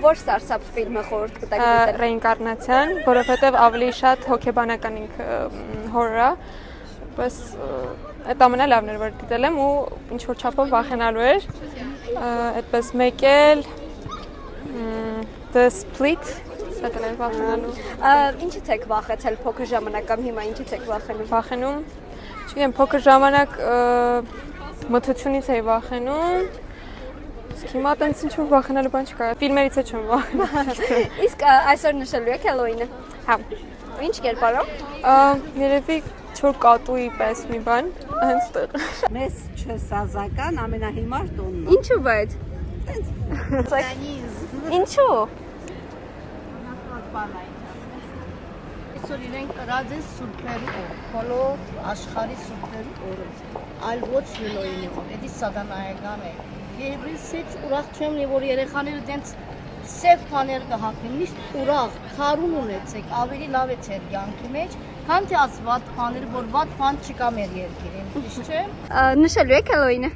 Որ սարսափ ֆիլմը խորհուրդ կտակ դիտել։ Ռեինկարնացիան, որովհետև ավելի շատ հոգեբանական հորր է, բայց այդ ամենալավն էր, որ դիտել եմ ու ինչ-որ չափով վախենալու էր, այդպես մեկ էլ The Split, սա էր վախենալու։ Ինչից եք վախեցել փոքր ժամանակ կամ հիմա ինչից եք վախենում։ Վախենում, չգիտեմ, փոքր ժամանակ մթությունից էի վախենում, իսկ հիմա տենց ինչ-որ վախենալու բան չկա, ֆիլմերից է չեմ վախենում։ Իսկ այսօր նշելու եք Հելլոուինը։ Հա։ Ինչ կերպարով։ Երևի ինչ-որ կատուի պես մի բան, հենց տեղ։ Մեզ չսազական ամենահիմար տոնն է։ Ինչու բայց։ Ինչու։ Այսօր իրենք կրած են սուրբերի օր, բոլոր աշխարհի սուրբերի օրը, այլ ոչ Հելլոուինի օր, դա սատանայական է։ Եվրից ուրախ չեմ լի, որ երեխաները դենց սև բաներ կհագնեն, միշտ ուրախ, քարուն ունեցեք, ավելի լավ է ձեր կյանքի մեջ, քան թե այս վատ բաներ, որ վատ բան չկա մեր երկիրին, ճիշտ չէ։ Նշելու եք Հելլոուինը։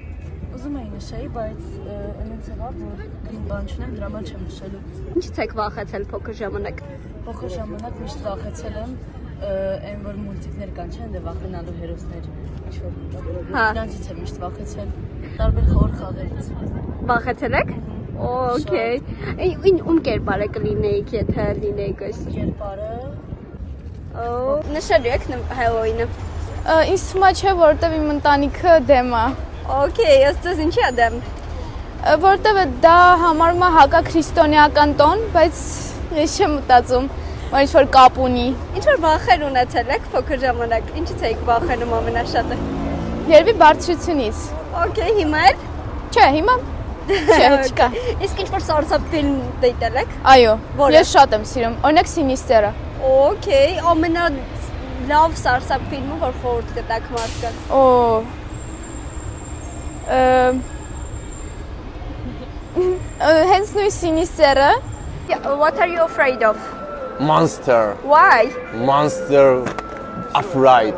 Ուզում էի նշեի, բայց այնց եղավ, որ քին բան չունեմ, դրա համար չեմ նշելու։ Ինչից եք վախեցել փոքր ժամանակ։ Փոքր ժամանակ միշտ վախեցել եմ, այն որ մուլտիկներ կան, չէ՞, դե վախենալու հերոսներ, ինչ-որ։ Դրանցից եմ միշտ վախեցել, տարբեր խոր խաղերից։ Վախեցել եք։ Okay։ Ում կերպարը կլինեիք, եթե լինեիք այս կերպարը։ Նշելու եք Հելլոուինը։ Ինձ թվում է չէ, որովհետև իմ ընտանիքը դեմ է։ Okay, ըստ ինչի է դեմ։ Որովհետև դա համարում է հակաքրիստոնեական տոն, բայց ես չեմ մտածում, որ ինչ-որ կապ ունի։ Ինչ-որ վախեր ունեցել եք փոքր ժամանակ։ Ինչից եք վախենում ամենաշատը։ Երևի բարձրությունից։ Okay, հիմա էլ։ Չէ, հիմա չէ, չկա։ Իսկ ինչ-որ սարսափ ֆիլմ դիտել եք։ Այո, ես շատ եմ սիրում, օրինակ Սինիստերը։ Okay, ամենալավ սարսափ ֆիլմը, որ խորհուրդ կտակ մարդկանց։ Hence նույն Սինիստերը։ What are you afraid of? Monster. Why? Monster afraid.